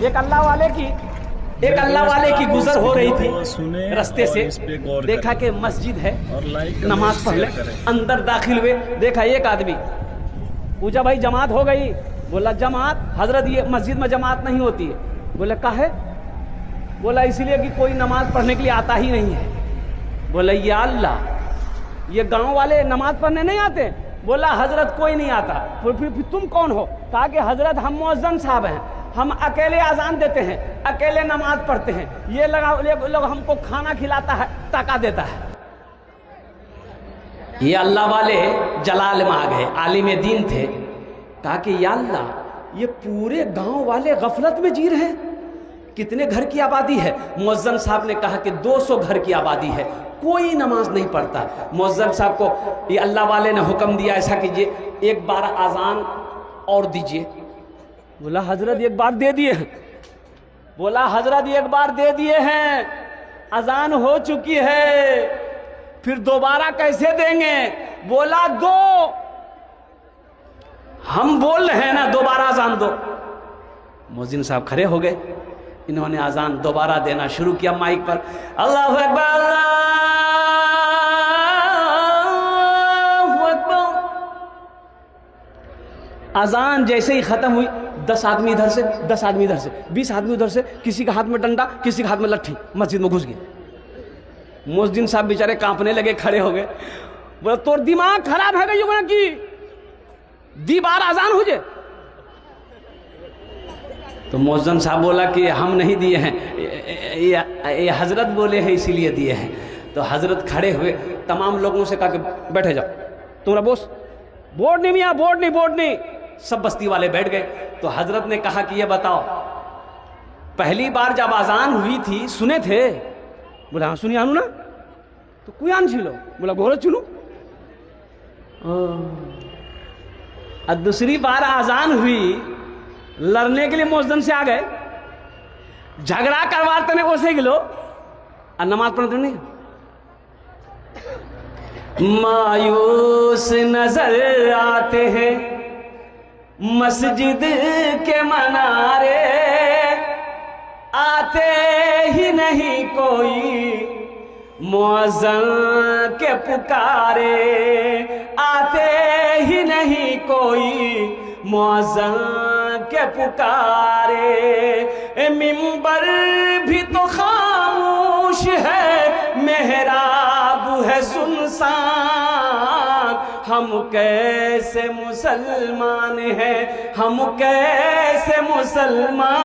एक अल्लाह वाले की गुजर हो रही थी रास्ते से, देखा कि मस्जिद है, नमाज पढ़ ले, अंदर दाखिल हुए, देखा एक आदमी, पूछा भाई जमात हो गई? बोला जमात हजरत ये मस्जिद में जमात नहीं होती है। बोला काहे? बोला इसलिए कि कोई नमाज पढ़ने के लिए आता ही नहीं है। बोला या अल्लाह, ये गांव वाले नमाज पढ़ने नहीं आते? बोला हजरत कोई नहीं आता। फिर तुम कौन हो? कहा कि हजरत हम मुअज्जिन साहब हैं, हम अकेले अजान देते हैं, अकेले नमाज पढ़ते हैं, ये लोग हमको खाना खिलाता है, टका देता है। ये अल्लाह वाले जलाल में आ गए, आलिम दीन थे। कहा कि या अल्लाह, ये पूरे गांव वाले गफलत में जी रहे हैं, कितने घर की आबादी है? मुअज्जिन साहब ने कहा कि 200 घर की आबादी है, कोई नमाज नहीं पढ़ता। मुअज्जिन साहब को ये अल्लाह वाले ने हुक्म दिया, ऐसा कीजिए, एक बार अजान और दीजिए। बोला हजरत एक बार दे दिए हैं। बोला हजरत एक बार दे दिए हैं, अजान हो चुकी है, फिर दोबारा कैसे देंगे? बोला दो, हम बोल रहे हैं ना, दोबारा अजान दो। मुअज्जिन साहब खड़े हो गए, इन्होंने अजान दोबारा देना शुरू किया माइक पर, अल्लाहु अकबर अल्लाहु अकबर। अजान जैसे ही खत्म हुई, 10 आदमी इधर से, 10 आदमी इधर से, 20 आदमी उधर से, किसी का हाथ में डंडा, किसी का हाथ में लट्ठी, मस्जिद में घुस गए। मुअज्जिन साहब बेचारे कांपने लगे, खड़े हो गए। बोला तोर दिमाग खराब है गई कि दी बार अजान हो जाए? तो मुअज्जिन साहब बोला कि हम नहीं दिए हैं, ये हजरत बोले हैं इसीलिए दिए हैं। तो हजरत खड़े हुए, तमाम लोगों से कहा कि बैठे जाओ, तुम्हारा बोस, बोर्ड नहीं मियाँ, बोर्ड नहीं। सब बस्ती वाले बैठ गए। तो हजरत ने कहा कि ये बताओ, पहली बार जब अजान हुई थी सुने थे? बोला हाँ सुनिए आनू ना, तो कोई आन छिलो? बोला घोड़े चुनू। और दूसरी बार अजान हुई, लड़ने के लिए मुअज्जिन से आ गए, झगड़ा करवाते नहीं ओसे गिलो, और नमाज पढ़ते नहीं। मायूस नजर आते हैं मस्जिद के मनारे, आते ही नहीं कोई मुअज्जिन के पुकारे, आते ही नहीं कोई मुअज्जिन के पुकारे। मिंबर भी तो खामोश है, मेहराब है सुनसान, हम कैसे मुसलमान हैं, हम कैसे मुसलमान।